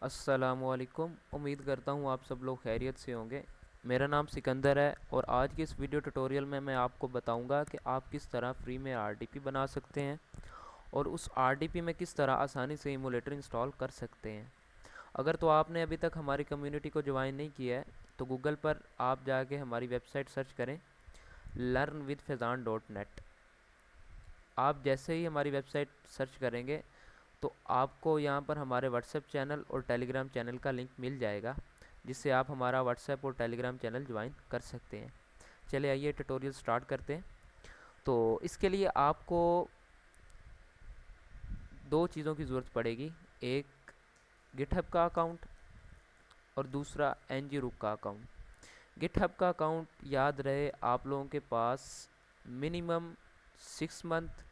अस्सलामुअलैकुम। उम्मीद करता हूँ आप सब लोग खैरियत से होंगे। मेरा नाम सिकंदर है और आज के इस वीडियो ट्यूटोरियल में मैं आपको बताऊंगा कि आप किस तरह फ्री में आरडीपी बना सकते हैं और उस आरडीपी में किस तरह आसानी से इमूलेटर इंस्टॉल कर सकते हैं। अगर तो आपने अभी तक हमारी कम्युनिटी को ज्वाइन नहीं किया है तो गूगल पर आप जाके हमारी वेबसाइट सर्च करें learnwithfezan.net। आप जैसे ही हमारी वेबसाइट सर्च करेंगे तो आपको यहाँ पर हमारे व्हाट्सएप चैनल और टेलीग्राम चैनल का लिंक मिल जाएगा, जिससे आप हमारा व्हाट्सएप और टेलीग्राम चैनल ज्वाइन कर सकते हैं। चलिए आइए ट्यूटोरियल स्टार्ट करते हैं। तो इसके लिए आपको दो चीज़ों की ज़रूरत पड़ेगी, एक गिटहब का अकाउंट और दूसरा एनजी का अकाउंट। गिटहब का अकाउंट याद रहे आप लोगों के पास मिनिमम 6 मंथ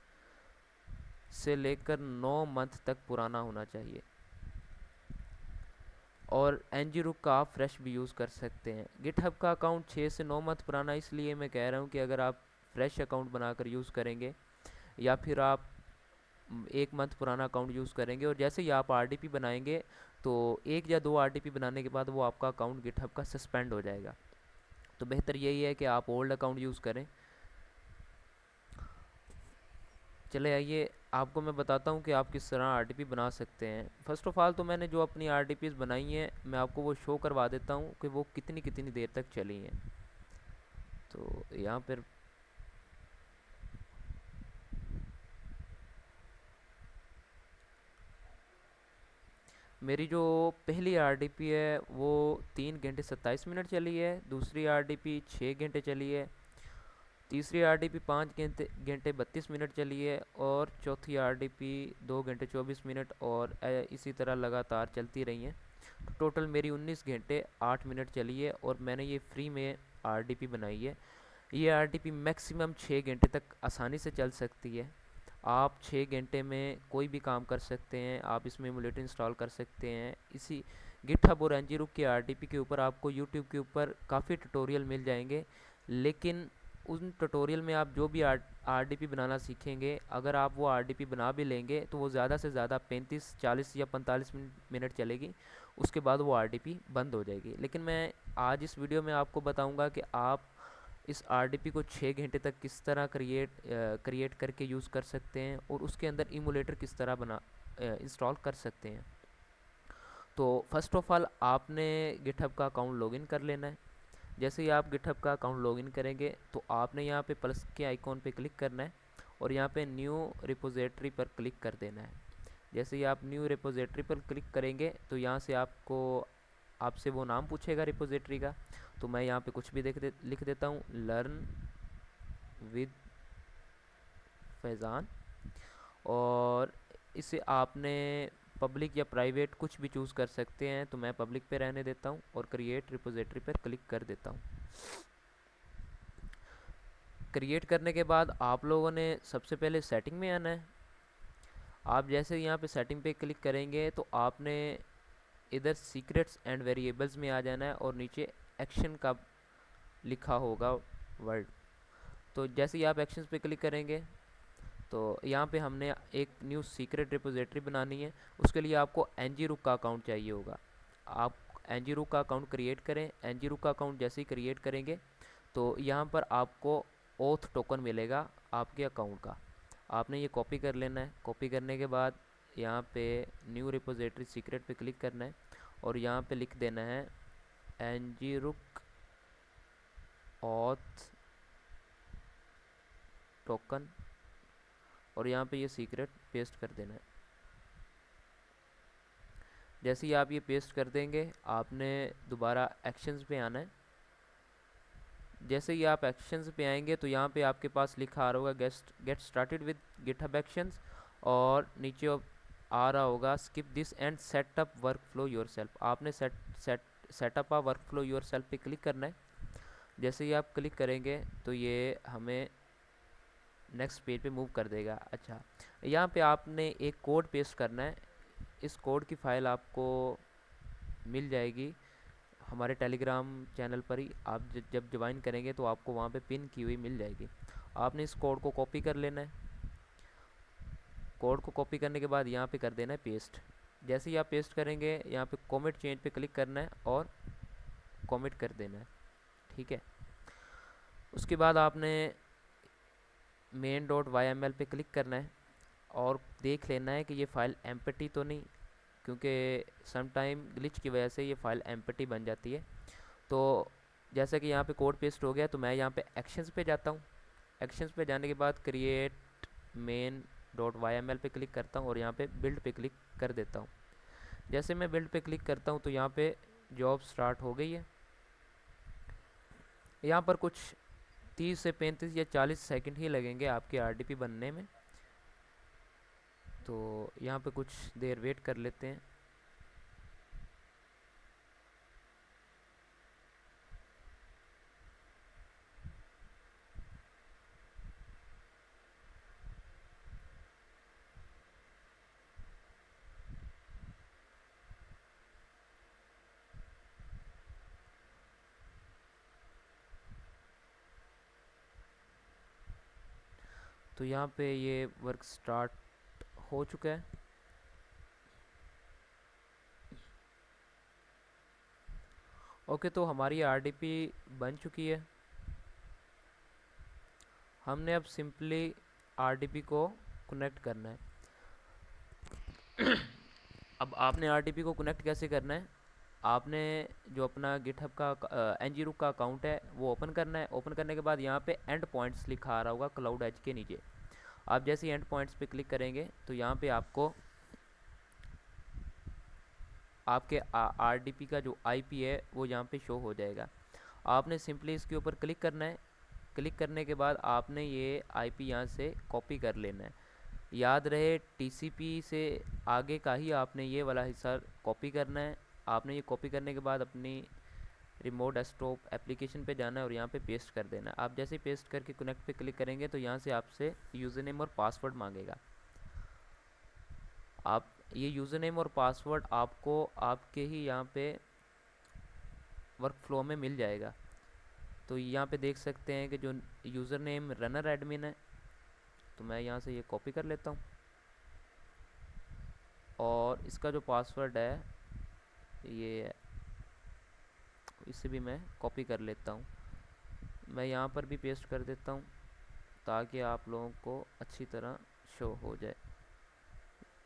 से लेकर 9 मंथ तक पुराना होना चाहिए और एनजीरुक का आप फ्रेश भी यूज़ कर सकते हैं। गिटहब का अकाउंट 6 से 9 मंथ पुराना इसलिए मैं कह रहा हूँ कि अगर आप फ्रेश अकाउंट बनाकर यूज़ करेंगे या फिर आप 1 मंथ पुराना अकाउंट यूज़ करेंगे और जैसे ही आप आरडीपी बनाएंगे तो 1 या 2 आरडीपी बनाने के बाद वो आपका अकाउंट गिटहब का सस्पेंड हो जाएगा। तो बेहतर यही है कि आप ओल्ड अकाउंट यूज़ करें। चले आइए आपको मैं बताता हूँ कि आप किस तरह आरडीपी बना सकते हैं। फ़र्स्ट ऑफ़ ऑल तो मैंने जो अपनी आरडीपीज़ बनाई हैं मैं आपको वो शो करवा देता हूँ कि वो कितनी कितनी देर तक चली हैं। तो यहाँ पर मेरी जो पहली आरडीपी है वो 3 घंटे 27 मिनट चली है, दूसरी आरडीपी 6 घंटे चली है, तीसरी आरडीपी 5 घंटे 32 मिनट चली है और चौथी आरडीपी 2 घंटे 24 मिनट और इसी तरह लगातार चलती रही हैं। तो टोटल मेरी 19 घंटे 8 मिनट चली है और मैंने ये फ्री में आरडीपी बनाई है। ये आरडीपी मैक्सिमम 6 घंटे तक आसानी से चल सकती है। आप 6 घंटे में कोई भी काम कर सकते हैं, आप इसमें एमुलेटर इंस्टॉल कर सकते हैं। इसी गिटहब और एनजीरुक के आरडीपी के ऊपर आपको यूट्यूब के ऊपर काफ़ी ट्यूटोरियल मिल जाएंगे, लेकिन उन ट्यूटोरियल में आप जो भी आरडीपी बनाना सीखेंगे, अगर आप वो आरडीपी बना भी लेंगे तो वो ज़्यादा से ज़्यादा 35 40 या 45 मिनट चलेगी। उसके बाद वो आरडीपी बंद हो जाएगी। लेकिन मैं आज इस वीडियो में आपको बताऊंगा कि आप इस आरडीपी को 6 घंटे तक किस तरह क्रिएट करके यूज़ कर सकते हैं और उसके अंदर इमूलेटर किस तरह इंस्टॉल कर सकते हैं। तो फर्स्ट ऑफ ऑल आपने गिटहब का अकाउंट लॉगिन कर लेना है। जैसे ही आप गिटहब का अकाउंट लॉगिन करेंगे तो आपने यहाँ पे प्लस के आइकॉन पे क्लिक करना है और यहाँ पे न्यू रिपोजिटरी पर क्लिक कर देना है। जैसे ही आप न्यू रिपोजिटरी पर क्लिक करेंगे तो यहाँ से आपसे वो नाम पूछेगा रिपोजिटरी का। तो मैं यहाँ पे कुछ भी लिख देता हूँ, लर्न विद फैज़ान। और इसे आपने पब्लिक या प्राइवेट कुछ भी चूज़ कर सकते हैं, तो मैं पब्लिक पे रहने देता हूँ और क्रिएट रिपोजिटरी पर क्लिक कर देता हूँ। क्रिएट करने के बाद आप लोगों ने सबसे पहले सेटिंग में आना है। आप जैसे यहाँ पे सेटिंग पे क्लिक करेंगे तो आपने इधर सीक्रेट्स एंड वेरिएबल्स में आ जाना है और नीचे एक्शन का लिखा होगा वर्ड। तो जैसे ही आप एक्शंस पे क्लिक करेंगे तो यहाँ पे हमने एक न्यू सीक्रेट रिपोजिटरी बनानी है। उसके लिए आपको एनजीरुक का अकाउंट चाहिए होगा। आप एनजीरुक का अकाउंट क्रिएट करें। एनजीरुक का अकाउंट जैसे ही क्रिएट करेंगे तो यहाँ पर आपको ओथ टोकन मिलेगा आपके अकाउंट का। आपने ये कॉपी कर लेना है। कॉपी करने के बाद यहाँ पे न्यू रिपोजिटरी सीक्रेट पे क्लिक करना है और यहाँ पे लिख देना है एनजीरुक ऑथ टोकन और यहाँ पे ये सीक्रेट पेस्ट कर देना है। जैसे ही आप ये पेस्ट कर देंगे आपने दोबारा एक्शंस पे आना है। जैसे ही आप एक्शंस पे आएंगे तो यहाँ पे आपके पास लिखा आ रहा होगा get started with GitHub actions और नीचे आ रहा होगा skip this and set up workflow yourself. आपने setup a workflow yourself पे क्लिक करना है। जैसे ही आप क्लिक करेंगे तो ये हमें नेक्स्ट पेज पे मूव कर देगा। अच्छा, यहाँ पे आपने एक कोड पेस्ट करना है। इस कोड की फ़ाइल आपको मिल जाएगी हमारे टेलीग्राम चैनल पर ही। आप जब ज्वाइन करेंगे तो आपको वहाँ पे पिन की हुई मिल जाएगी। आपने इस कोड को कॉपी कर लेना है। कोड को कॉपी करने के बाद यहाँ पे कर देना है पेस्ट। जैसे ही आप पेस्ट करेंगे यहाँ पे कॉमेट चेंज पे क्लिक करना है और कॉमेट कर देना है, ठीक है। उसके बाद आपने main.yml पे क्लिक करना है और देख लेना है कि ये फ़ाइल एम्प्टी तो नहीं, क्योंकि सम टाइम ग्लिच की वजह से ये फ़ाइल एम्प्टी बन जाती है। तो जैसा कि यहाँ पे कोड पेस्ट हो गया, तो मैं यहाँ पे एक्शंस पे जाता हूँ। एक्शंस पे जाने के बाद क्रिएट main.yml पे क्लिक करता हूँ और यहाँ पे बिल्ड पे क्लिक कर देता हूँ। जैसे मैं बिल्ड पे क्लिक करता हूँ तो यहाँ पे जॉब स्टार्ट हो गई है। यहाँ पर कुछ 30 से 35 या 40 सेकंड ही लगेंगे आपके आरडीपी बनने में, तो यहाँ पे कुछ देर वेट कर लेते हैं। तो यहाँ पे ये वर्क स्टार्ट हो चुका है। ओके, तो हमारी आरडीपी बन चुकी है। हमने अब सिंपली आरडीपी को कनेक्ट करना है। अब आपने आरडीपी को कनेक्ट कैसे करना है, आपने जो अपना गिटहब का एनजीरूक का अकाउंट है वो ओपन करना है। ओपन करने के बाद यहाँ पे एंड पॉइंट्स लिखा आ रहा होगा क्लाउड एज के नीचे। आप जैसे ही एंड पॉइंट्स पे क्लिक करेंगे तो यहाँ पे आपको आपके आरडीपी का जो आईपी है वो यहाँ पे शो हो जाएगा। आपने सिंपली इसके ऊपर क्लिक करना है। क्लिक करने के बाद आपने ये आईपी यहाँ से कॉपी कर लेना है। याद रहे टीसीपी से आगे का ही आपने ये वाला हिस्सा कॉपी करना है। आपने ये कॉपी करने के बाद अपनी रिमोट डेस्कटॉप एप्लीकेशन पे जाना है और यहाँ पे पेस्ट कर देना है। आप जैसे ही पेस्ट करके कनेक्ट पे क्लिक करेंगे तो यहाँ से आपसे यूज़र नेम और पासवर्ड मांगेगा। आप ये यूज़र नेम और पासवर्ड आपको आपके ही यहाँ पे वर्क फ्लो में मिल जाएगा। तो यहाँ पे देख सकते हैं कि जो यूज़र नेम रनर एडमिन है, तो मैं यहाँ से ये कॉपी कर लेता हूँ और इसका जो पासवर्ड है ये है, इसे भी मैं कॉपी कर लेता हूँ। मैं यहाँ पर भी पेस्ट कर देता हूँ ताकि आप लोगों को अच्छी तरह शो हो जाए।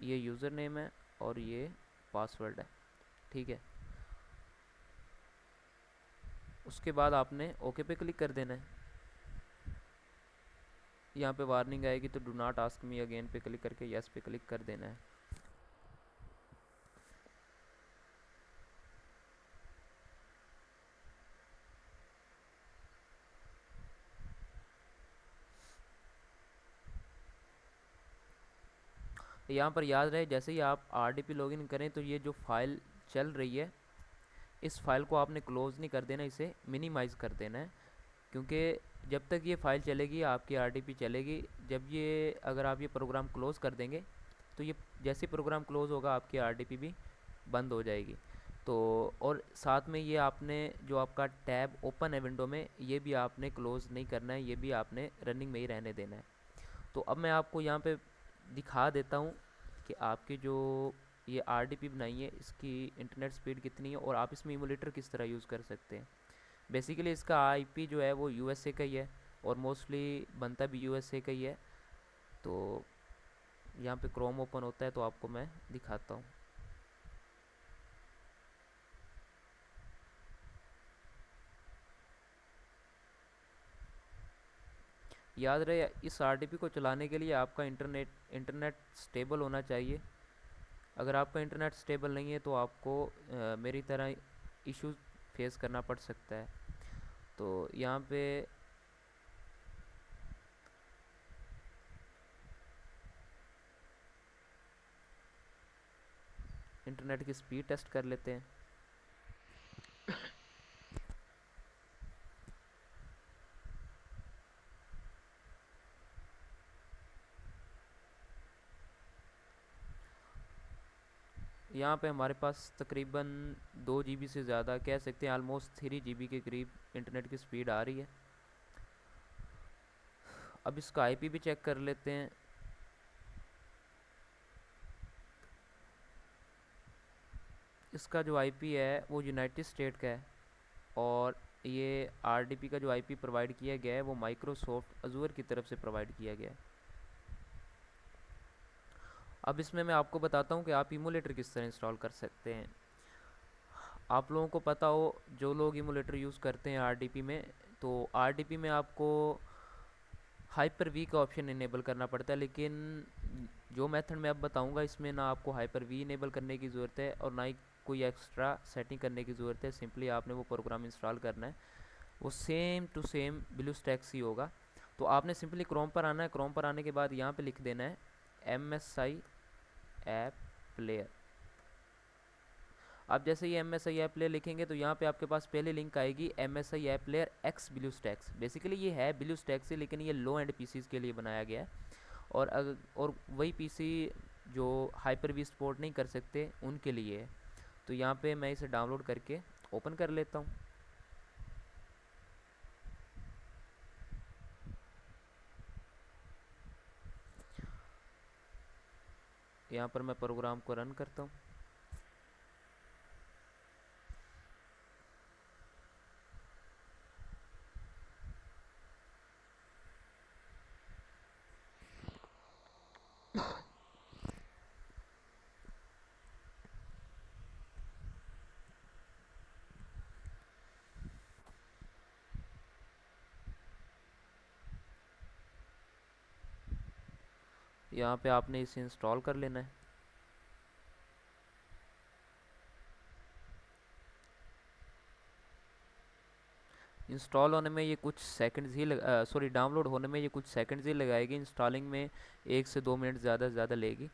ये यूज़र नेम है और ये पासवर्ड है, ठीक है। उसके बाद आपने ओके पे क्लिक कर देना है। यहाँ पे वार्निंग आएगी तो do not ask me again पे क्लिक करके यस पे क्लिक कर देना है। यहाँ पर याद रहे जैसे ही आप आरडीपी लॉगिन करें तो ये जो फाइल चल रही है इस फाइल को आपने क्लोज़ नहीं कर देना, इसे मिनिमाइज़ कर देना है। क्योंकि जब तक ये फाइल चलेगी आपकी आरडीपी चलेगी। जब ये अगर आप ये प्रोग्राम क्लोज़ कर देंगे तो ये जैसे प्रोग्राम क्लोज़ होगा आपकी आरडीपी भी बंद हो जाएगी। तो और साथ में ये आपने जो आपका टैब ओपन है विंडो में ये भी आपने क्लोज़ नहीं करना है, ये भी आपने रनिंग में ही रहने देना है। तो अब मैं आपको यहाँ पे दिखा देता हूँ कि आपकी जो ये आरडीपी बनाई है इसकी इंटरनेट स्पीड कितनी है और आप इसमें इमोलेटर किस तरह यूज़ कर सकते हैं। बेसिकली इसका आईपी जो है वो यूएसए का ही है और मोस्टली बनता भी यूएसए का ही है। तो यहाँ पे क्रोम ओपन होता है तो आपको मैं दिखाता हूँ। याद रहे इस आरडीपी को चलाने के लिए आपका इंटरनेट स्टेबल होना चाहिए। अगर आपका इंटरनेट स्टेबल नहीं है तो आपको मेरी तरह इश्यूज फेस करना पड़ सकता है। तो यहाँ पे इंटरनेट की स्पीड टेस्ट कर लेते हैं। यहाँ पे हमारे पास तकरीबन 2 GB से ज़्यादा कह सकते हैं आलमोस्ट 3 GB के करीब इंटरनेट की स्पीड आ रही है। अब इसका आईपी भी चेक कर लेते हैं। इसका जो आईपी है वो यूनाइटेड स्टेट का है, और ये आरडीपी का जो आईपी प्रोवाइड किया गया है वो माइक्रोसॉफ्ट अजूर की तरफ से प्रोवाइड किया गया है। अब इसमें मैं आपको बताता हूँ कि आप इमूलेटर किस तरह इंस्टॉल कर सकते हैं। आप लोगों को पता हो, जो लोग इमूलेटर यूज़ करते हैं आरडीपी में, तो आरडीपी में आपको हाइपर वी का ऑप्शन इनेबल करना पड़ता है, लेकिन जो मेथड मैं अब बताऊंगा इसमें ना आपको हाइपर वी इनेबल करने की ज़रूरत है और ना ही कोई एक्स्ट्रा सेटिंग करने की ज़रूरत है। सिंपली आपने वो प्रोग्राम इंस्टॉल करना है, वो सेम टू सेम ब्लूस्टैक्स ही होगा। तो आपने सिंपली क्रोम पर आना है, क्रोम पर आने के बाद यहाँ पे लिख देना है MSI ऐप प्लेयर। आप जैसे ही MSI ऐप प्लेयर लिखेंगे तो यहाँ पे आपके पास पहले लिंक आएगी MSI app player x BlueStacks. Basically ये है ब्लूस्टैक्स से, लेकिन ये लो एंड पीसीज के लिए बनाया गया है, और वही पीसी जो हाइपर वी सपोर्ट नहीं कर सकते उनके लिए है। तो यहाँ पे मैं इसे डाउनलोड करके ओपन कर लेता हूँ। यहाँ पर मैं प्रोग्राम को रन करता हूँ। यहाँ पे आपने इसे इंस्टॉल कर लेना है। इंस्टॉल होने में ये कुछ सेकंड्स ही सॉरी, डाउनलोड होने में ये कुछ सेकंड्स ही लगाएगी। इंस्टॉलिंग में 1 से 2 मिनट ज़्यादा से ज़्यादा लेगी।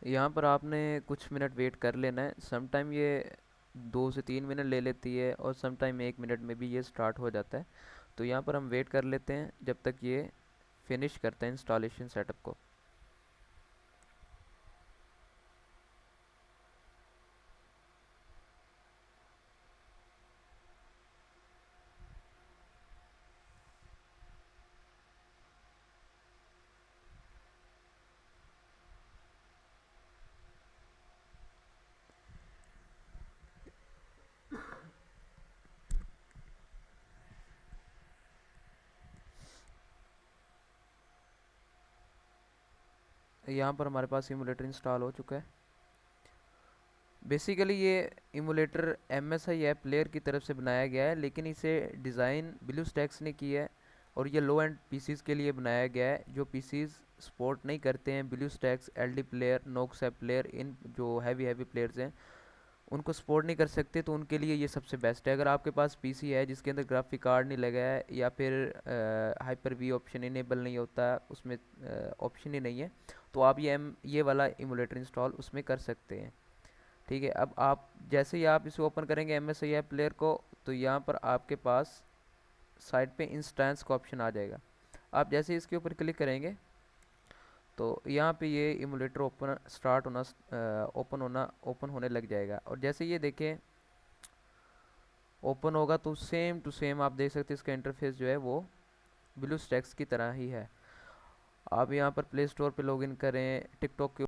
यहाँ पर आपने कुछ मिनट वेट कर लेना है। समटाइम ये 2 से 3 मिनट ले लेती है और समटाइम 1 मिनट में भी ये स्टार्ट हो जाता है। तो यहाँ पर हम वेट कर लेते हैं जब तक ये फिनिश करते हैं इंस्टॉलेशन सेटअप को। यहाँ पर हमारे पास इमूलेटर इंस्टॉल हो चुका है। बेसिकली ये इमूलेटर MSI ऐप प्लेयर की तरफ से बनाया गया है, लेकिन इसे डिज़ाइन ब्लूस्टैक्स ने की है, और ये लो एंड पीसीज के लिए बनाया गया है जो पीसीज सपोर्ट नहीं करते हैं। BlueStacks, LD player, Nox app player, इन जो हैवी हैवी प्लेयर्स हैं उनको सपोर्ट नहीं कर सकते, तो उनके लिए ये सबसे बेस्ट है। अगर आपके पास पीसी है जिसके अंदर ग्राफिक कार्ड नहीं लगा है, या फिर हाइपर वी ऑप्शन इनेबल नहीं होता, उसमें ऑप्शन ही नहीं है, तो आप ये वाला इमूलेटर इंस्टॉल उसमें कर सकते हैं। ठीक है, अब आप जैसे ही आप इसे ओपन करेंगे MSI ऐप प्लेयर को, तो यहाँ पर आपके पास साइड पे इंस्टेंस का ऑप्शन आ जाएगा। आप जैसे ही इसके ऊपर क्लिक करेंगे तो यहाँ पे ये इमूलेटर ओपन स्टार्ट होना ओपन होने लग जाएगा। और जैसे ये देखें ओपन होगा तो सेम टू सेम आप देख सकते हैं इसका इंटरफेस जो है वो ब्लूस्टैक्स की तरह ही है। आप यहाँ पर प्ले स्टोर पे लॉगिन करें, टिकटॉक के